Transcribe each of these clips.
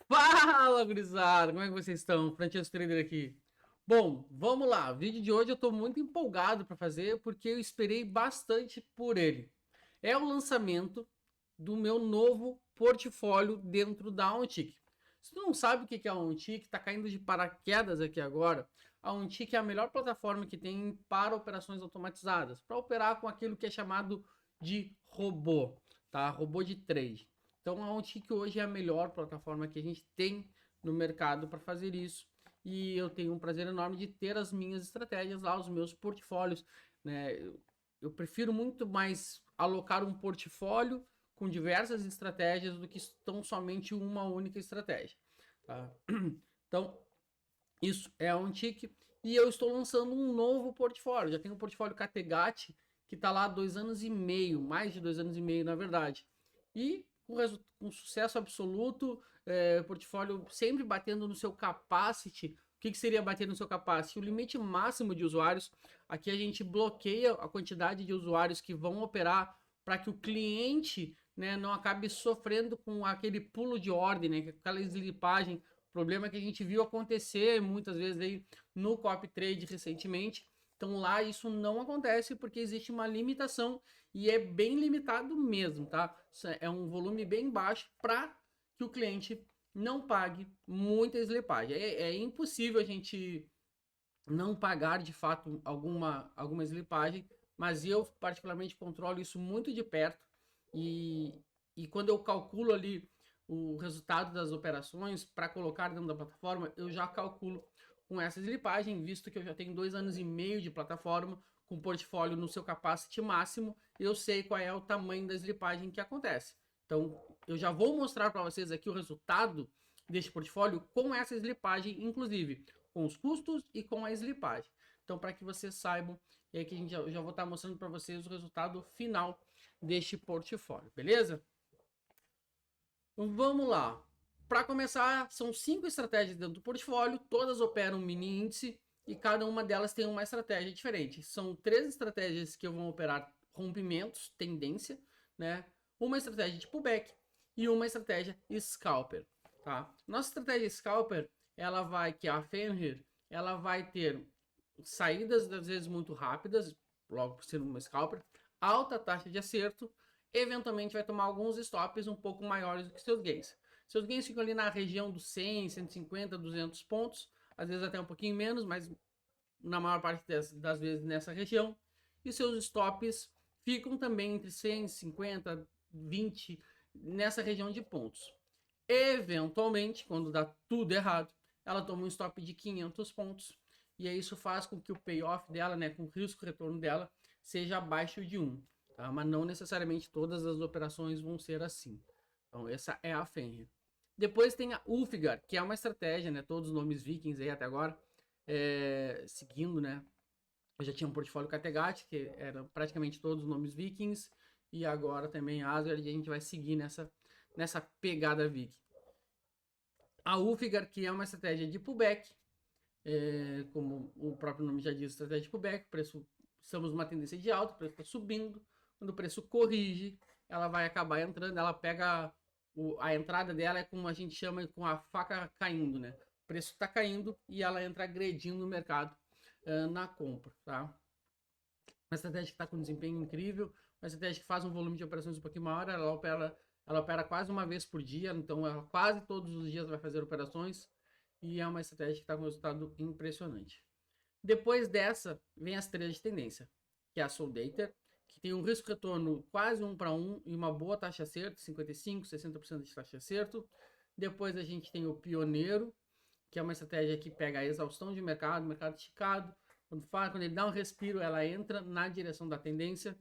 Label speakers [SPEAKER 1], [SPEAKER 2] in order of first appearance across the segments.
[SPEAKER 1] Fala, gurizada! Como é que vocês estão? Francesco Trader aqui. Bom, vamos lá. O vídeo de hoje eu estou muito empolgado para fazer porque eu esperei bastante por ele. É o lançamento do meu novo portfólio dentro da OnTick. Se tu não sabe o que é a OnTick, está caindo de paraquedas aqui agora. A OnTick é a melhor plataforma que tem para operações automatizadas, para operar com aquilo que é chamado de robô, tá? Robô de trade. Então a OnTick hoje é a melhor plataforma que a gente tem no mercado para fazer isso. E eu tenho um prazer enorme de ter as minhas estratégias lá, os meus portfólios. Né? Eu prefiro muito mais alocar um portfólio com diversas estratégias do que tão somente uma única estratégia. Tá? Então, isso é a OnTick. E eu estou lançando um novo portfólio. Já tenho um portfólio Categati que está lá há 2 anos e meio, mais de 2 anos e meio, na verdade. E com sucesso absoluto, portfólio sempre batendo no seu capacity. O que seria bater no seu capacity? O limite máximo de usuários. Aqui a gente bloqueia a quantidade de usuários que vão operar para que o cliente, né, não acabe sofrendo com aquele pulo de ordem, né, aquela slipagem. Problema que a gente viu acontecer muitas vezes aí no copy trade recentemente. Então lá isso não acontece porque existe uma limitação e é bem limitado mesmo, tá? É um volume bem baixo para que o cliente não pague muita slipagem. É impossível a gente não pagar de fato alguma slipagem, mas eu particularmente controlo isso muito de perto e, e quando eu calculo ali o resultado das operações para colocar dentro da plataforma, eu já calculo com essa slipagem, visto que eu já tenho 2 anos e meio de plataforma, com portfólio no seu capacity máximo, eu sei qual é o tamanho da slipagem que acontece. Então, eu já vou mostrar para vocês aqui o resultado deste portfólio com essa slipagem, inclusive com os custos e com a slipagem. Então, para que vocês saibam, é que a gente já vou estar mostrando para vocês o resultado final deste portfólio, beleza? Então, vamos lá. Para começar, são 5 estratégias dentro do portfólio, todas operam mini índice e cada uma delas tem uma estratégia diferente. São 3 estratégias que vão operar rompimentos, tendência, né? Uma estratégia de pullback e uma estratégia scalper, tá? Nossa estratégia scalper, ela vai que a Fenrir, ela vai ter saídas às vezes muito rápidas, logo por ser uma scalper, alta taxa de acerto, eventualmente vai tomar alguns stops um pouco maiores do que seus gains. Seus gains ficam ali na região dos 100, 150, 200 pontos, às vezes até um pouquinho menos, mas na maior parte das vezes nessa região. E seus stops ficam também entre 100, 50, 20, nessa região de pontos. Eventualmente, quando dá tudo errado, ela toma um stop de 500 pontos. E aí isso faz com que o payoff dela, né, com o risco retorno dela, seja abaixo de 1. Tá? Mas não necessariamente todas as operações vão ser assim. Então, essa é a Fenrir. Depois tem a Ulfgar, que é uma estratégia, né? Todos os nomes vikings aí até agora, seguindo, né? Eu já tinha um portfólio Kattegat, que era praticamente todos os nomes vikings, e agora também Asgard, e a gente vai seguir nessa pegada viking. A Ulfgar, que é uma estratégia de pullback, como o próprio nome já diz, estratégia de pullback, preço, estamos numa tendência de alta, o preço está subindo, quando o preço corrige, ela vai acabar entrando, ela pega a entrada dela é como a gente chama com a faca caindo, né? O preço está caindo e ela entra agredindo o mercado na compra, tá? Uma estratégia que está com desempenho incrível, uma estratégia que faz um volume de operações um pouquinho maior, ela opera quase uma vez por dia, então ela quase todos os dias vai fazer operações e é uma estratégia que está com resultado impressionante. Depois dessa, vem as 3 de tendência, que é a Soldater, que tem um risco-retorno quase 1 para 1 e uma boa taxa de acerto, 55, 60% de taxa de acerto. Depois a gente tem o Pioneiro, que é uma estratégia que pega a exaustão de mercado esticado. Quando ele dá um respiro, ela entra na direção da tendência.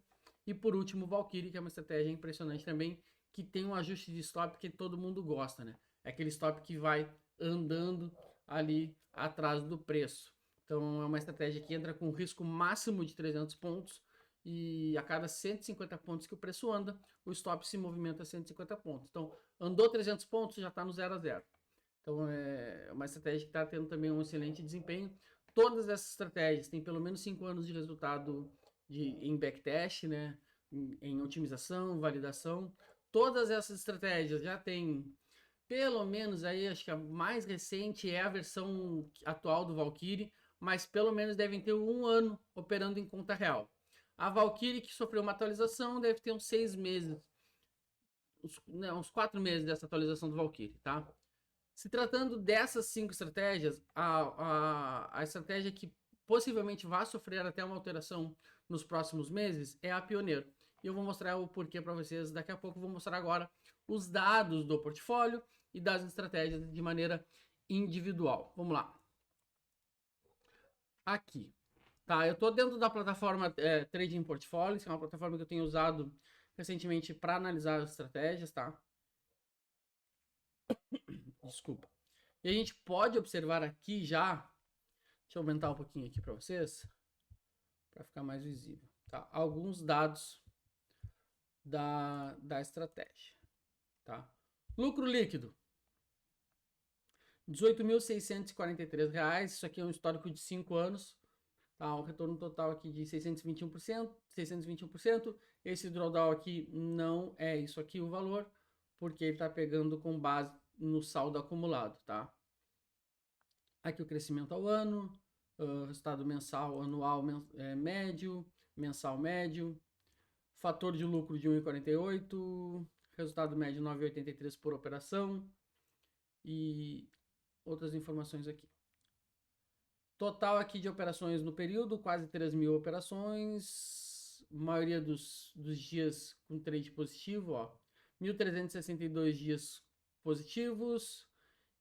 [SPEAKER 1] E por último, o Valkyrie, que é uma estratégia impressionante também, que tem um ajuste de stop que todo mundo gosta, né? É aquele stop que vai andando ali atrás do preço. Então é uma estratégia que entra com risco máximo de 300 pontos e a cada 150 pontos que o preço anda, o stop se movimenta 150 pontos. Então andou 300 pontos, já está no 0 a 0. Então é uma estratégia que está tendo também um excelente desempenho. Todas essas estratégias têm pelo menos 5 anos de resultado em backtest, né? Em otimização, validação. Todas essas estratégias já têm Pelo menos aí, acho que a mais recente é a versão atual do Valkyrie, mas pelo menos devem ter um ano operando em conta real. A Valkyrie, que sofreu uma atualização, deve ter uns 6 meses, uns 4 meses dessa atualização do Valkyrie, tá? Se tratando dessas 5 estratégias, a estratégia que possivelmente vai sofrer até uma alteração nos próximos meses é a Pioneiro. E eu vou mostrar o porquê para vocês daqui a pouco. Vou mostrar agora os dados do portfólio e das estratégias de maneira individual. Vamos lá. Aqui. Tá, eu estou dentro da plataforma Trading Portfólios, que é uma plataforma que eu tenho usado recentemente para analisar as estratégias, tá? Desculpa. E a gente pode observar aqui já, deixa eu aumentar um pouquinho aqui para vocês, para ficar mais visível, tá? Alguns dados da estratégia, tá? Lucro líquido, R$ 18.643, isso aqui é um histórico de 5 anos, tá? Um retorno total aqui de 621%, esse drawdown aqui não é isso aqui o valor, porque ele está pegando com base no saldo acumulado, tá? Aqui o crescimento ao ano, resultado mensal, anual médio, mensal médio, fator de lucro de 1,48, resultado médio 9,83 por operação e outras informações aqui. Total aqui de operações no período, quase 3.000 operações, maioria dos dias com trade positivo, ó, 1.362 dias positivos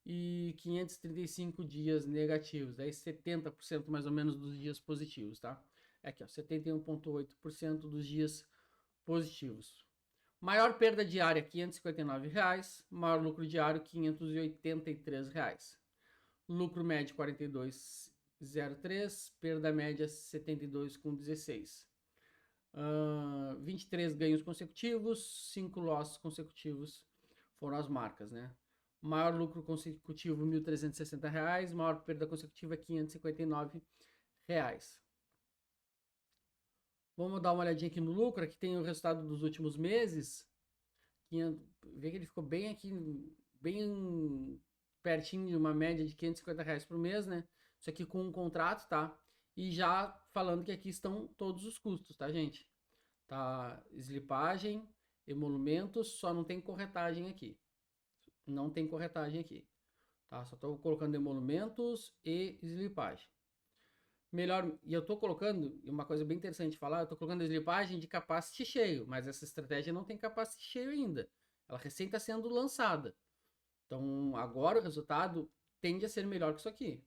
[SPEAKER 1] e 535 dias negativos, aí 70% mais ou menos dos dias positivos, tá? Aqui, ó, 71,8% dos dias positivos. Maior perda diária, R$ 559, maior lucro diário, R$ 583. Lucro médio, 42,03, perda média, 72,16. 23 ganhos consecutivos, 5 losses consecutivos foram as marcas, né? Maior lucro consecutivo, R$ 1.360, maior perda consecutiva, R$ 559. Vamos dar uma olhadinha aqui no lucro, aqui tem o resultado dos últimos meses. Vê que ele ficou bem aqui, bem pertinho de uma média de R$ 550 por mês, né? Isso aqui com um contrato, tá? E já falando que aqui estão todos os custos, tá, gente? Tá, slipagem, emolumentos, só não tem corretagem aqui. Não tem corretagem aqui, tá? Só tô colocando emolumentos e slipagem. Melhor, e eu tô colocando, uma coisa bem interessante de falar, eu tô colocando a slipagem de capacity cheio, mas essa estratégia não tem capacity cheio ainda. Ela recém está sendo lançada. Então, agora o resultado tende a ser melhor que isso aqui.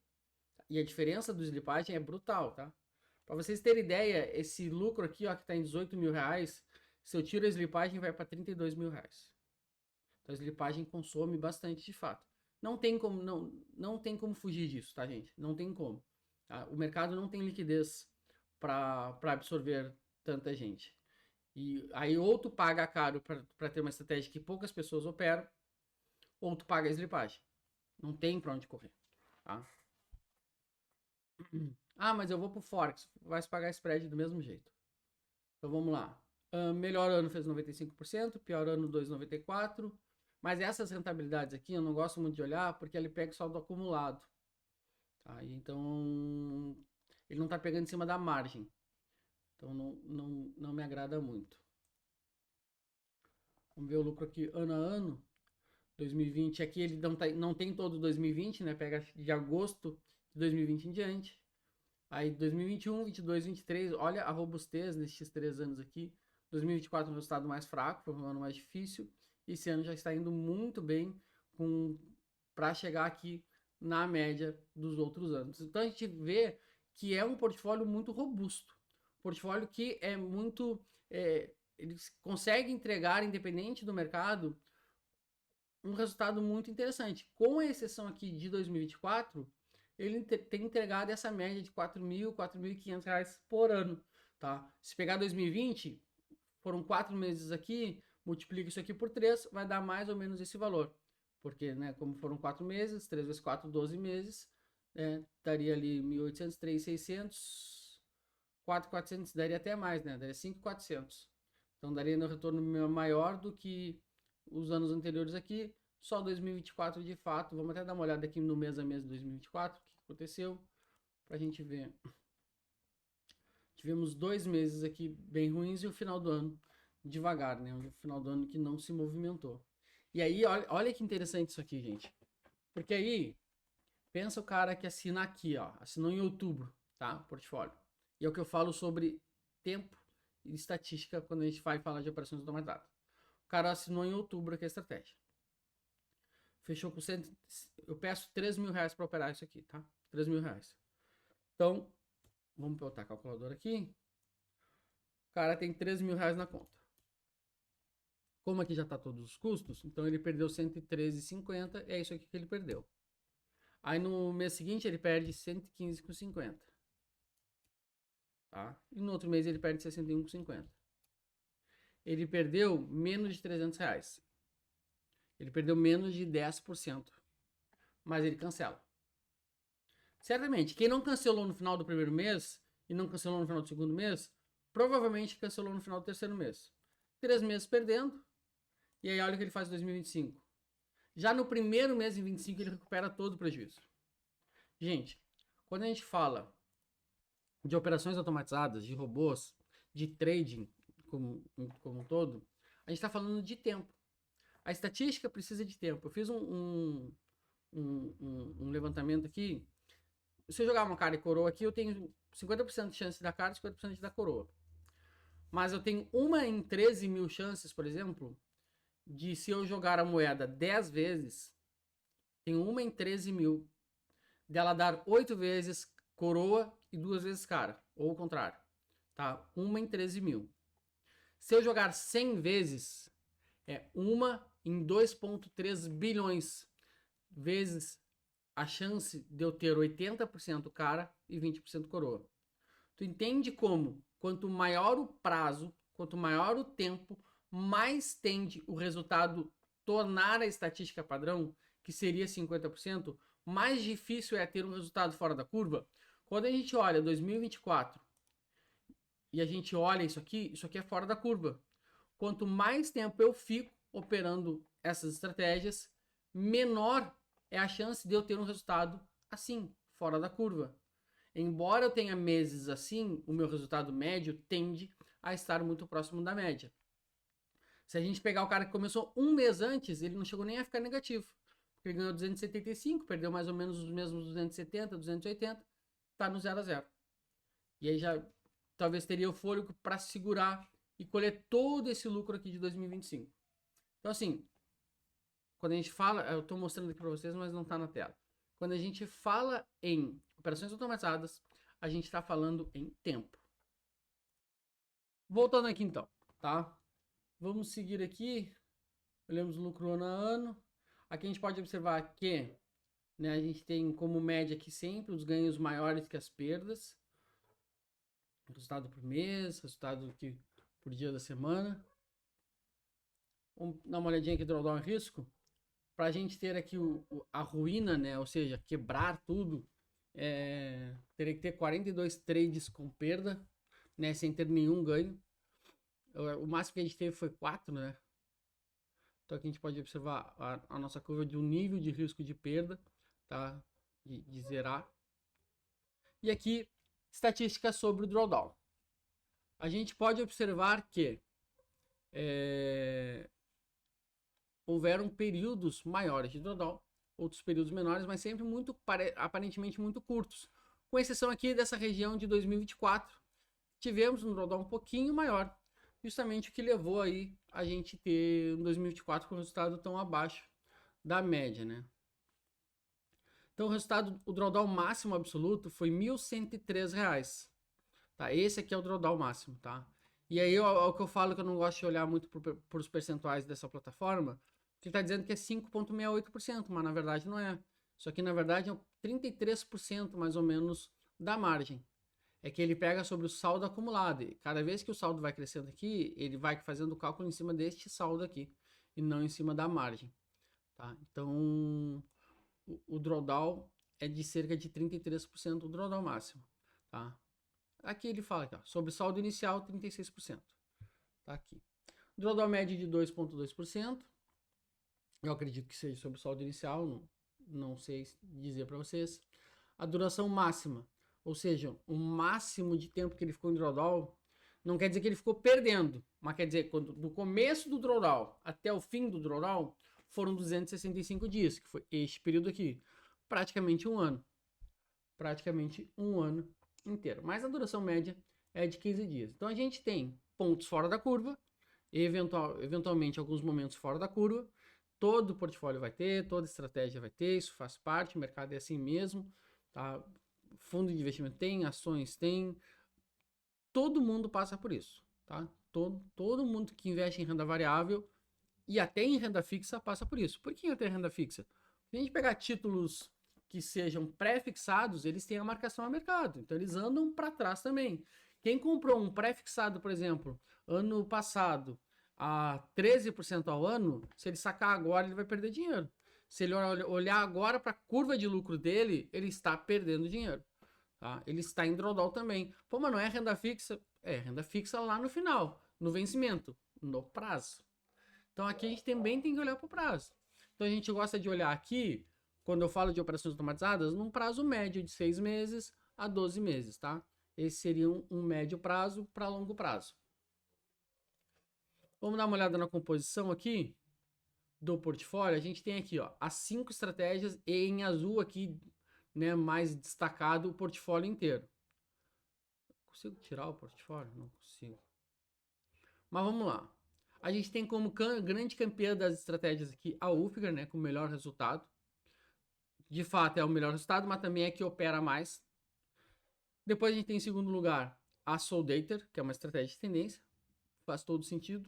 [SPEAKER 1] E a diferença do slipagem é brutal, tá? Para vocês terem ideia, esse lucro aqui, ó, que tá em R$ 18.000, se eu tiro a slipagem, vai para R$ 32.000. Então, a slipagem consome bastante de fato. Não tem como, não tem como fugir disso, tá, gente? Não tem como. Tá? O mercado não tem liquidez para absorver tanta gente. E aí ou tu paga caro para ter uma estratégia que poucas pessoas operam, ou tu paga a slipagem. Não tem para onde correr. Tá? Ah, mas eu vou pro Forex. Vai se pagar spread do mesmo jeito. Então vamos lá. Melhor ano fez 95%, pior ano 2,94%. Mas essas rentabilidades aqui eu não gosto muito de olhar porque ele pega o saldo acumulado. Tá? Então ele não está pegando em cima da margem. Então não me agrada muito. Vamos ver o lucro aqui ano a ano. 2020, aqui ele não tem todo 2020, né? Pega de agosto de 2020 em diante. Aí 2021, 22, 23, olha a robustez nesses 3 anos aqui. 2024 um resultado mais fraco, foi um ano mais difícil. Esse ano já está indo muito bem para chegar aqui na média dos outros anos. Então a gente vê que é um portfólio muito robusto. Portfólio que é muito... eles conseguem entregar, independente do mercado, um resultado muito interessante. Com exceção aqui de 2024, ele tem entregado essa média de R$ 4.000, R$ 4.500 por ano, tá? Se pegar 2020, foram 4 meses aqui, multiplica isso aqui por 3, vai dar mais ou menos esse valor. Porque, né, como foram 4 meses, 3 vezes 4, 12 meses, daria ali 1.800, 3.600, 4.400, daria até mais, né? Daria 5.400. Então daria um retorno maior do que os anos anteriores aqui, só 2024 de fato. Vamos até dar uma olhada aqui no mês a mês de 2024, o que aconteceu, pra gente ver. Tivemos 2 meses aqui bem ruins e o final do ano devagar, né? O final do ano que não se movimentou. E aí, olha que interessante isso aqui, gente. Porque aí, pensa o cara que assina aqui, ó. Assinou em outubro, tá? Portfólio. E é o que eu falo sobre tempo e estatística quando a gente vai falar de operações automatizadas. O cara assinou em outubro aqui a estratégia. Fechou com 100. Eu peço 3 mil reais para operar isso aqui, tá? 3 mil reais. Então, vamos botar a calculadora aqui. O cara tem 3 mil reais na conta. Como aqui já está todos os custos, então ele perdeu 113,50, é isso aqui que ele perdeu. Aí no mês seguinte ele perde 115,50. Tá? E no outro mês ele perde 61,50. Ele perdeu menos de 300 reais. Ele perdeu menos de 10%. Mas ele cancela. Certamente, quem não cancelou no final do primeiro mês e não cancelou no final do segundo mês, provavelmente cancelou no final do terceiro mês. 3 meses perdendo. E aí olha o que ele faz em 2025. Já no primeiro mês em 25 ele recupera todo o prejuízo. Gente, quando a gente fala de operações automatizadas, de robôs, de trading como um todo, a gente está falando de tempo. A estatística precisa de tempo. Eu fiz um levantamento aqui. Se eu jogar uma cara e coroa aqui, eu tenho 50% de chance da cara e 50% da coroa. Mas eu tenho uma em 13 mil chances, por exemplo, de se eu jogar a moeda 10 vezes, tem uma em 13 mil dela dar 8 vezes coroa e 2 vezes cara, ou o contrário, tá? Uma em 13 mil. Se eu jogar 100 vezes, é uma em 2,3 bilhões vezes a chance de eu ter 80% cara e 20% coroa. Tu entende como, quanto maior o prazo, quanto maior o tempo, mais tende o resultado tornar a estatística padrão, que seria 50%, mais difícil é ter um resultado fora da curva. Quando a gente olha 2024 e a gente olha isso aqui é fora da curva. Quanto mais tempo eu fico operando essas estratégias, menor é a chance de eu ter um resultado assim, fora da curva. Embora eu tenha meses assim, o meu resultado médio tende a estar muito próximo da média. Se a gente pegar o cara que começou um mês antes, ele não chegou nem a ficar negativo. Porque ele ganhou 275, perdeu mais ou menos os mesmos 270, 280, tá no 0 a 0. E aí já talvez teria o fôlego para segurar e colher todo esse lucro aqui de 2025. Então assim, quando a gente fala, eu estou mostrando aqui para vocês, mas não está na tela. Quando a gente fala em operações automatizadas, a gente está falando em tempo. Voltando aqui então, tá? Vamos seguir aqui. Olhamos o lucro ano a ano. Aqui a gente pode observar que, né, a gente tem como média aqui sempre os ganhos maiores que as perdas. Resultado por mês, resultado aqui por dia da semana. Vamos dar uma olhadinha aqui do drawdown risco. Para a gente ter aqui a ruína, né, ou seja, quebrar tudo, teria que ter 42 trades com perda, né, sem ter nenhum ganho. O máximo que a gente teve foi 4, né? Então aqui a gente pode observar a nossa curva de um nível de risco de perda, tá? De zerar. E aqui, estatística sobre o drawdown. A gente pode observar que houveram períodos maiores de drawdown, outros períodos menores, mas sempre aparentemente muito curtos. Com exceção aqui dessa região de 2024, tivemos um drawdown um pouquinho maior, justamente o que levou aí a gente ter um 2024 com resultado tão abaixo da média, né? Então o resultado, o drawdown máximo absoluto foi R$ 1.103, tá? Esse aqui é o drawdown máximo, tá? E aí é o que eu falo que eu não gosto de olhar muito por os percentuais dessa plataforma, que está dizendo que é 5,68%, mas na verdade não é. Isso aqui na verdade é 33% mais ou menos da margem. É que ele pega sobre o saldo acumulado. E cada vez que o saldo vai crescendo aqui, ele vai fazendo o cálculo em cima deste saldo aqui, e não em cima da margem. Tá? Então, o drawdown é de cerca de 33% o drawdown máximo. Tá? Aqui ele fala aqui, ó, sobre saldo inicial, 36%. Tá aqui. Drawdown médio de 2,2%. Eu acredito que seja sobre o saldo inicial, não sei dizer para vocês. A duração máxima, ou seja, o máximo de tempo que ele ficou em drawdown, não quer dizer que ele ficou perdendo, mas quer dizer, quando, do começo do drawdown até o fim do drawdown, foram 265 dias, que foi este período aqui. Praticamente um ano. Praticamente um ano inteiro. Mas a duração média é de 15 dias. Então a gente tem pontos fora da curva, eventualmente alguns momentos fora da curva. Todo portfólio vai ter, toda estratégia vai ter, isso faz parte, o mercado é assim mesmo. Tá? Fundo de investimento tem, ações tem, todo mundo passa por isso. Tá? Todo mundo que investe em renda variável e até em renda fixa passa por isso. Por que até renda fixa? Se a gente pegar títulos que sejam pré-fixados, eles têm a marcação a mercado, então eles andam para trás também. Quem comprou um pré-fixado, por exemplo, ano passado, a 13% ao ano, se ele sacar agora, ele vai perder dinheiro. Se ele olhar agora para a curva de lucro dele, ele está perdendo dinheiro. Tá? Ele está em drawdown também. Pô, mas não é renda fixa? É renda fixa lá no final, no vencimento, no prazo. Então aqui a gente também tem que olhar para o prazo. Então a gente gosta de olhar aqui, quando eu falo de operações automatizadas, num prazo médio de 6 meses a 12 meses, tá? Esse seria um médio prazo para longo prazo. Vamos dar uma olhada na composição aqui do portfólio. A gente tem aqui, ó, as 5 estratégias e em azul aqui, né, mais destacado o portfólio inteiro. Consigo tirar o portfólio? Não consigo. Mas vamos lá. A gente tem como grande campeã das estratégias aqui a Ulfiger, né, com o melhor resultado. De fato é o melhor resultado, mas também é que opera mais. Depois a gente tem em segundo lugar a Soldater, que é uma estratégia de tendência, faz todo sentido.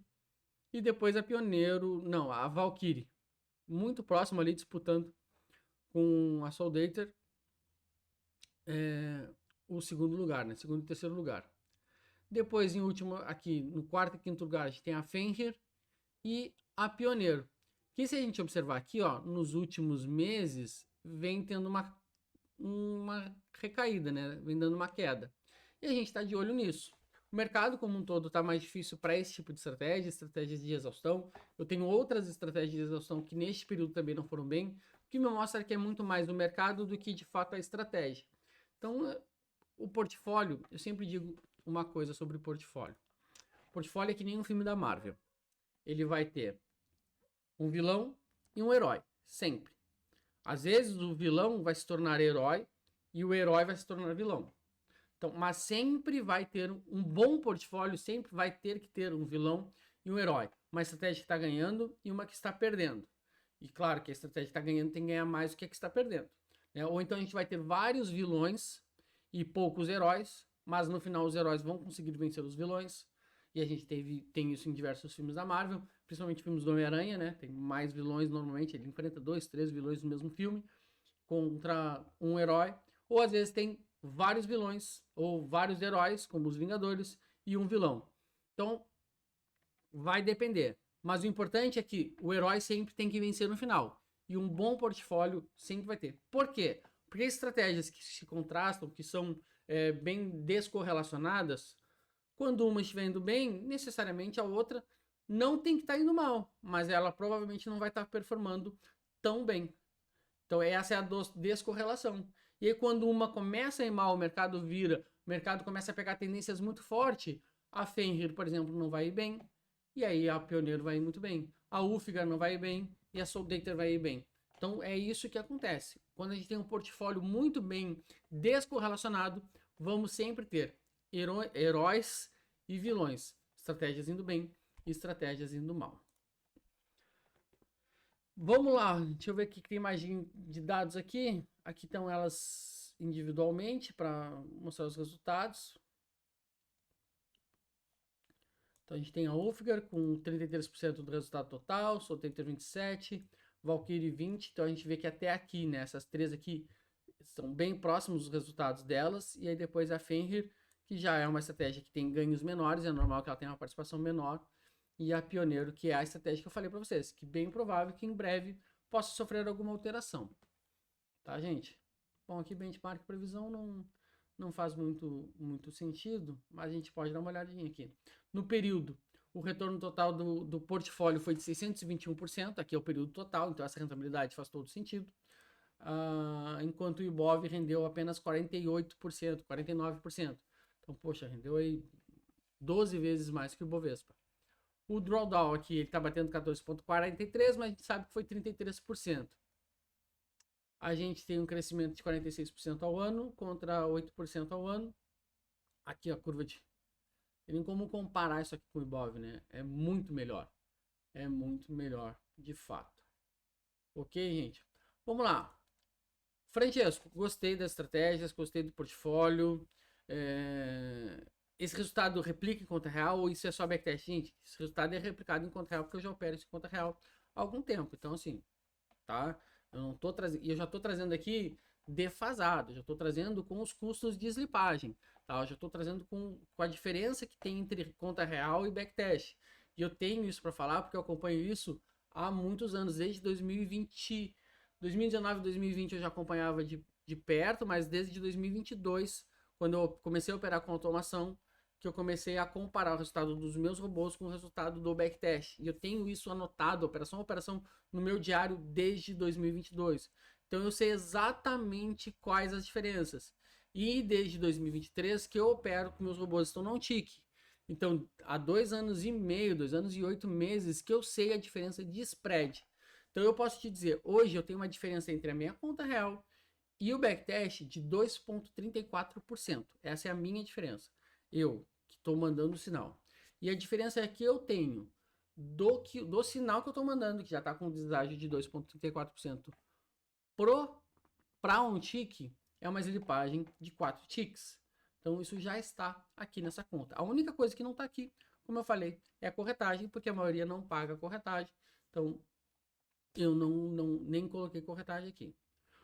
[SPEAKER 1] E depois a Pioneiro, não, a Valkyrie, muito próximo ali, disputando com a Soldater o segundo lugar, né? Segundo e terceiro lugar. Depois, em último, aqui no quarto e quinto lugar, a gente tem a Fenrir e a Pioneiro. Que se a gente observar aqui, ó, nos últimos meses, vem tendo uma recaída, né? Vem dando uma queda. E a gente está de olho nisso. O mercado como um todo está mais difícil para esse tipo de estratégia, estratégias de exaustão. Eu tenho outras estratégias de exaustão que neste período também não foram bem, o que me mostra que é muito mais o mercado do que de fato a estratégia. Então, o portfólio, eu sempre digo uma coisa sobre o portfólio. O portfólio é que nem um filme da Marvel. Ele vai ter um vilão e um herói, sempre. Às vezes o vilão vai se tornar herói e o herói vai se tornar vilão. Então, mas sempre vai ter um bom portfólio, sempre vai ter que ter um vilão e um herói. Uma estratégia que está ganhando e uma que está perdendo. E claro que a estratégia que está ganhando tem que ganhar mais do que a que está perdendo. Né? Ou então a gente vai ter vários vilões e poucos heróis, mas no final os heróis vão conseguir vencer os vilões. E a gente tem isso em diversos filmes da Marvel, principalmente filmes do Homem-Aranha, né? Tem mais vilões normalmente, ele enfrenta 2, 3 vilões no mesmo filme contra um herói. Ou às vezes tem vários vilões ou vários heróis, como os Vingadores, e um vilão. Então, vai depender. Mas o importante é que o herói sempre tem que vencer no final. E um bom portfólio sempre vai ter. Por quê? Porque estratégias que se contrastam, que são bem descorrelacionadas, quando uma estiver indo bem, necessariamente a outra não tem que estar indo mal, mas ela provavelmente não vai estar performando tão bem. Então essa é a descorrelação. E aí quando uma começa a ir mal, o mercado vira, o mercado começa a pegar tendências muito fortes, a Fenrir, por exemplo, não vai ir bem, e aí a Pioneiro vai ir muito bem. A Ulfigar não vai ir bem, e a Soldater vai ir bem. Então é isso que acontece. Quando a gente tem um portfólio muito bem descorrelacionado, vamos sempre ter heróis e vilões. Estratégias indo bem e estratégias indo mal. Vamos lá, deixa eu ver o que tem mais de dados aqui. Aqui estão elas individualmente para mostrar os resultados. Então a gente tem a Ulfigar com 33% do resultado total, Soldater 27%, Valkyrie 20%. Então a gente vê que até aqui, né, essas três aqui são bem próximos dos resultados delas. E aí depois a Fenrir, que já é uma estratégia que tem ganhos menores, é normal que ela tenha uma participação menor. E a Pioneiro, que é a estratégia que eu falei para vocês, que bem provável que em breve possa sofrer alguma alteração. Tá, gente? Bom, aqui benchmark previsão não faz muito sentido, mas a gente pode dar uma olhadinha aqui. No período, O retorno total do portfólio foi de 621%, aqui é o período total, então essa rentabilidade faz todo sentido. Enquanto o Ibov rendeu apenas 48%, 49%. Então, poxa, rendeu aí 12 vezes mais que o Bovespa. O drawdown aqui, ele está batendo 14,43%, mas a gente sabe que foi 33%. A gente tem um crescimento de 46% ao ano contra 8% ao ano. Aqui a curva de... Tem como comparar isso aqui com o Ibov, né? É muito melhor. É muito melhor, de fato. Ok, gente? Vamos lá. Francesco, gostei das estratégias, gostei do portfólio. Esse resultado replica em conta real ou isso é só backtest? Gente, esse resultado é replicado em conta real porque eu já opero isso em conta real há algum tempo. Então, assim, tá? Eu não tô trazendo, e eu já estou trazendo aqui defasado, já estou trazendo com os custos de slipagem, tá? Eu já estou trazendo com a diferença que tem entre conta real e backtest. E eu tenho isso para falar porque eu acompanho isso há muitos anos, desde 2020, 2019, 2020 eu já acompanhava de perto, mas desde 2022, quando eu comecei a operar com automação, que eu comecei a comparar o resultado dos meus robôs com o resultado do backtest. E eu tenho isso anotado, operação a operação, no meu diário desde 2022. Então eu sei exatamente quais as diferenças. E desde 2023 que eu opero com meus robôs estão não tique. Então, há 2 anos e meio, 2 anos e 8 meses que eu sei a diferença de spread. Então eu posso te dizer, hoje eu tenho uma diferença entre a minha conta real e o backtest de 2,34%. Essa é a minha diferença. Eu que estou mandando o sinal. E a diferença é que eu tenho do sinal que eu estou mandando, que já está com deságio de 2,34%, para um tique, é uma slipagem de 4 ticks. Então isso já está aqui nessa conta. A única coisa que não está aqui, como eu falei, é a corretagem, porque a maioria não paga a corretagem. Então eu nem coloquei corretagem aqui.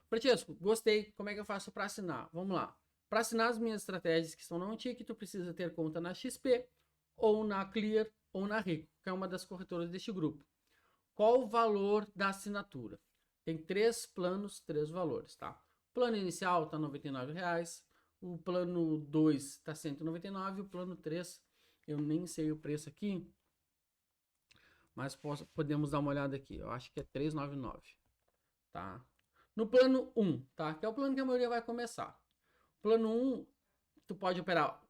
[SPEAKER 1] Francesco, gostei. Como é que eu faço para assinar? Vamos lá. Para assinar as minhas estratégias que estão na OnTick, tu precisa ter conta na XP, ou na Clear, ou na Rico, que é uma das corretoras deste grupo. Qual o valor da assinatura? Tem 3 planos, 3 valores, tá? O plano inicial está R$ 99,00, o plano 2 está R$ 199,00, o plano 3, eu nem sei o preço aqui, mas podemos dar uma olhada aqui. Eu acho que é R$ 399,00, tá? No plano 1, tá? Que é o plano que a maioria vai começar. Plano 1, tu pode operar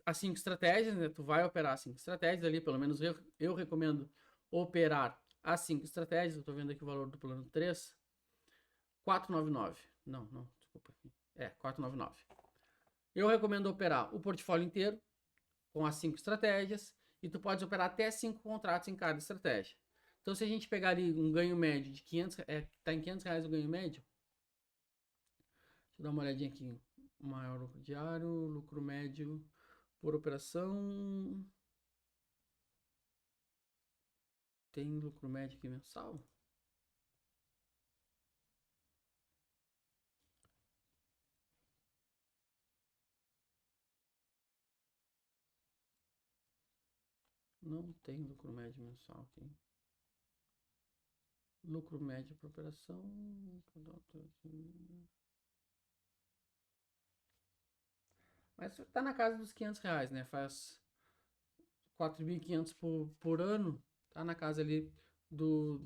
[SPEAKER 1] as 5 estratégias, né? Tu vai operar as 5 estratégias ali, pelo menos eu recomendo operar as 5 estratégias. Eu tô vendo aqui o valor do plano 3. 499. Não, desculpa. 499. Eu recomendo operar o portfólio inteiro com as 5 estratégias e tu pode operar até 5 contratos em cada estratégia. Então, se a gente pegar ali um ganho médio de 500, tá em R$ 500 o ganho médio. Deixa eu dar uma olhadinha aqui. Maior lucro diário, lucro médio por operação. Tem lucro médio aqui mensal? Não tem lucro médio mensal aqui. Lucro médio por operação. Mas tá na casa dos R$ 500, né? Faz 4.500 por ano. Tá na casa ali dos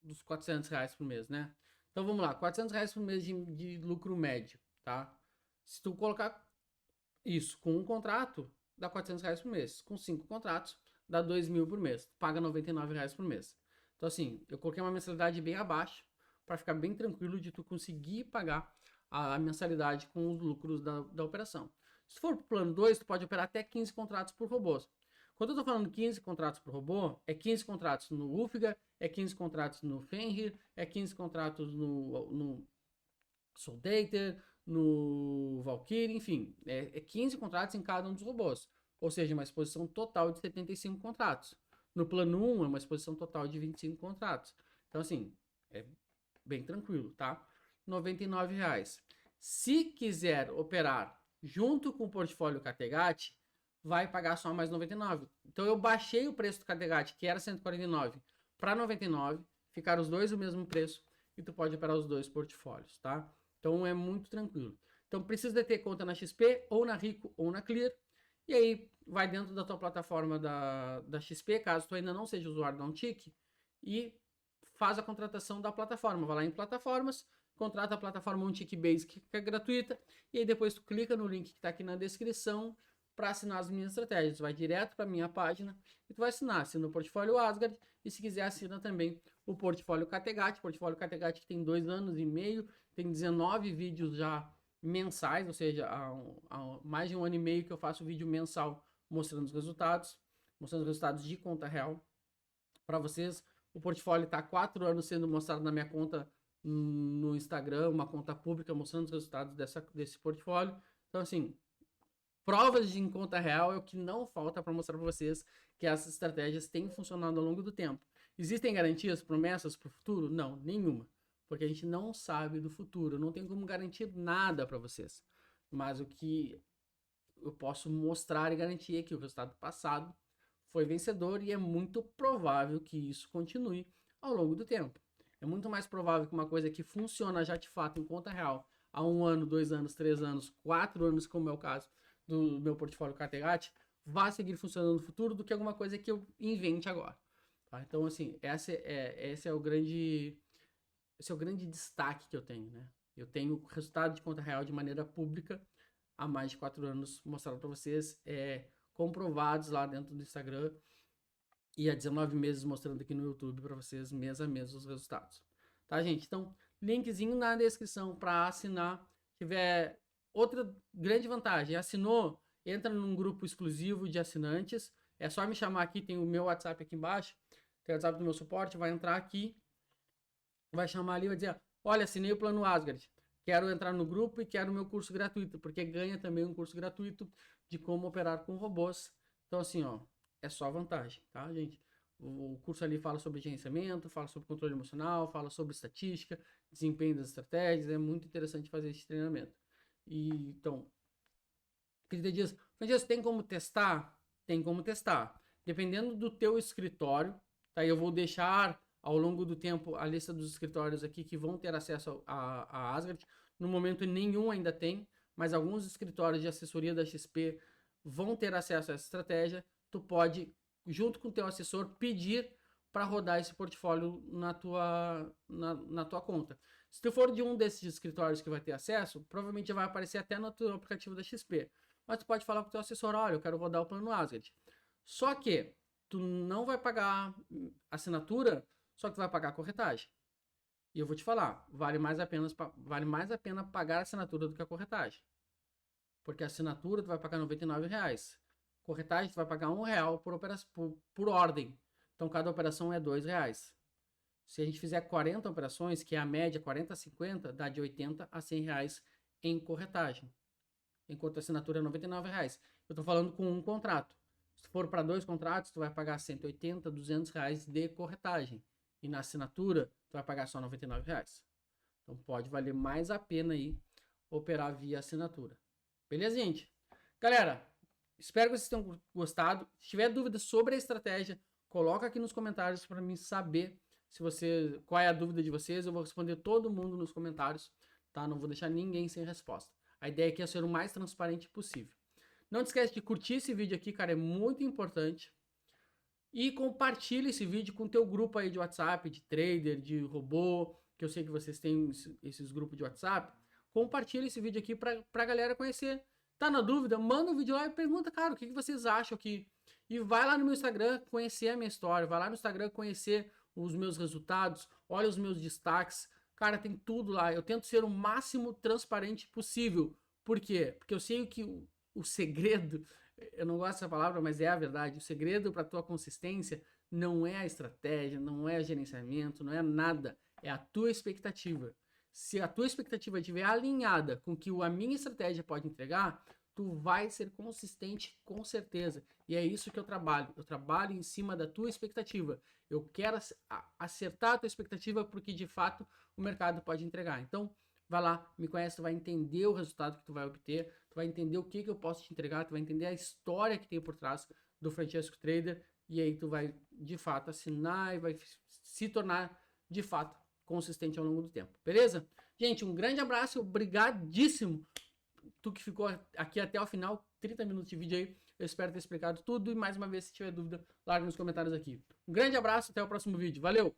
[SPEAKER 1] R$ 400 por mês, né? Então vamos lá, R$ 400 por mês de lucro médio, tá? Se tu colocar isso com um contrato, dá R$ 400 por mês. Com 5 contratos, dá 2.000 por mês. Tu paga R$ 99 por mês. Então assim, eu coloquei uma mensalidade bem abaixo para ficar bem tranquilo de tu conseguir pagar a mensalidade com os lucros da operação. Se for pro plano 2, tu pode operar até 15 contratos por robôs. Quando eu tô falando 15 contratos por robô, é 15 contratos no Ulfiga, é 15 contratos no Fenrir, é 15 contratos no Soldater, no Valkyrie, enfim, é 15 contratos em cada um dos robôs. Ou seja, uma exposição total de 75 contratos. No plano 1 é uma exposição total de 25 contratos. Então, assim, é bem tranquilo, tá? R$ 99,00. Se quiser operar junto com o portfólio Kattegat, vai pagar só mais 99. Então eu baixei o preço do Kattegat, que era 149, para 99, ficaram os dois o mesmo preço e tu pode operar os dois portfólios, tá? Então é muito tranquilo. Então precisa ter conta na XP, ou na Rico, ou na Clear. E aí vai dentro da tua plataforma da XP, caso tu ainda não seja usuário, dá um tique, e faz a contratação da plataforma. Vai lá em plataformas, contrata a plataforma OneTick Basic, que é gratuita, e aí depois tu clica no link que está aqui na descrição para assinar as minhas estratégias. Tu vai direto para minha página e tu vai assinar. Assina o Portfólio Asgard e se quiser assina também o Portfólio Kattegat. Portfólio Kattegat que tem 2 anos e meio, tem 19 vídeos já mensais, ou seja, há mais de 1 ano e meio que eu faço vídeo mensal mostrando os resultados de conta real para vocês. O portfólio está há 4 anos sendo mostrado na minha conta no Instagram, uma conta pública mostrando os resultados desse portfólio. Então, assim, provas de em conta real é o que não falta para mostrar para vocês que essas estratégias têm funcionado ao longo do tempo. Existem garantias, promessas para o futuro? Não, nenhuma. Porque a gente não sabe do futuro, não tem como garantir nada para vocês. Mas o que eu posso mostrar e garantir é que o resultado passado foi vencedor e é muito provável que isso continue ao longo do tempo. É muito mais provável que uma coisa que funciona já de fato em conta real há 1 ano, 2 anos, 3 anos, 4 anos, como é o caso do meu portfólio Kattegat, vá seguir funcionando no futuro do que alguma coisa que eu invente agora. Tá? Então, assim, esse é o grande destaque que eu tenho, né? Eu tenho o resultado de conta real de maneira pública há mais de 4 anos mostrado para vocês, comprovados lá dentro do Instagram e há 19 meses mostrando aqui no YouTube para vocês mês a mês os resultados. Tá, gente? Então, linkzinho na descrição para assinar. Se tiver outra grande vantagem, assinou, entra num grupo exclusivo de assinantes. É só me chamar aqui, tem o meu WhatsApp aqui embaixo, tem o WhatsApp do meu suporte, vai entrar aqui, vai chamar ali e vai dizer, olha, assinei o plano Asgard. Quero entrar no grupo e quero o meu curso gratuito, porque ganha também um curso gratuito de como operar com robôs. Então, assim, ó, é só vantagem, tá, gente? O curso ali fala sobre gerenciamento, fala sobre controle emocional, fala sobre estatística, desempenho das estratégias. É muito interessante fazer esse treinamento. E, então, 30 dias. Francesco, tem como testar? Tem como testar. Dependendo do teu escritório, tá? Eu vou deixar ao longo do tempo a lista dos escritórios aqui que vão ter acesso a Asgard. No momento nenhum ainda tem, mas alguns escritórios de assessoria da XP vão ter acesso a essa estratégia. Tu pode, junto com o teu assessor, pedir para rodar esse portfólio na tua conta. Se tu for de um desses escritórios que vai ter acesso, provavelmente já vai aparecer até no teu aplicativo da XP. Mas tu pode falar com o teu assessor, olha, eu quero rodar o plano Asgard. Só que tu não vai pagar assinatura, só que tu vai pagar a corretagem. E eu vou te falar, vale mais a pena pagar a assinatura do que a corretagem. Porque a assinatura tu vai pagar R$99. Corretagem tu vai pagar R$1 por ordem. Então cada operação é R$2. Se a gente fizer 40 operações, que é a média 40 a 50, dá de R$80 a R$100 em corretagem. Enquanto a assinatura é R$99. Eu estou falando com um contrato. Se for para 2 contratos, tu vai pagar 180, R$200 de corretagem. E na assinatura, tu vai pagar só R$99. Então pode valer mais a pena aí operar via assinatura. Beleza, gente? Galera, espero que vocês tenham gostado. Se tiver dúvida sobre a estratégia, coloca aqui nos comentários para mim saber qual é a dúvida de vocês. Eu vou responder todo mundo nos comentários, tá? Não vou deixar ninguém sem resposta. A ideia aqui é ser o mais transparente possível. Não te esquece de curtir esse vídeo aqui, cara, é muito importante. E compartilhe esse vídeo com o teu grupo aí de WhatsApp, de trader, de robô, que eu sei que vocês têm esses grupos de WhatsApp. Compartilhe esse vídeo aqui pra galera conhecer. Tá na dúvida? Manda um vídeo lá e pergunta, cara, o que vocês acham aqui? E vai lá no meu Instagram conhecer a minha história, vai lá no Instagram conhecer os meus resultados, olha os meus destaques. Cara, tem tudo lá. Eu tento ser o máximo transparente possível. Por quê? Porque eu sei que o segredo, eu não gosto dessa palavra, mas é a verdade. O segredo para tua consistência não é a estratégia, não é o gerenciamento, não é nada. É a tua expectativa. Se a tua expectativa estiver alinhada com o que a minha estratégia pode entregar, tu vai ser consistente com certeza. E é isso que eu trabalho. Eu trabalho em cima da tua expectativa. Eu quero acertar a tua expectativa porque, de fato, o mercado pode entregar. Então, vai lá, me conhece, tu vai entender o resultado que tu vai obter, tu vai entender o que eu posso te entregar, tu vai entender a história que tem por trás do Francesco Trader, e aí tu vai, de fato, assinar e vai se tornar, de fato, consistente ao longo do tempo. Beleza? Gente, um grande abraço, obrigadíssimo tu que ficou aqui até o final, 30 minutos de vídeo aí. Eu espero ter explicado tudo e mais uma vez, se tiver dúvida, larga nos comentários aqui. Um grande abraço, até o próximo vídeo. Valeu!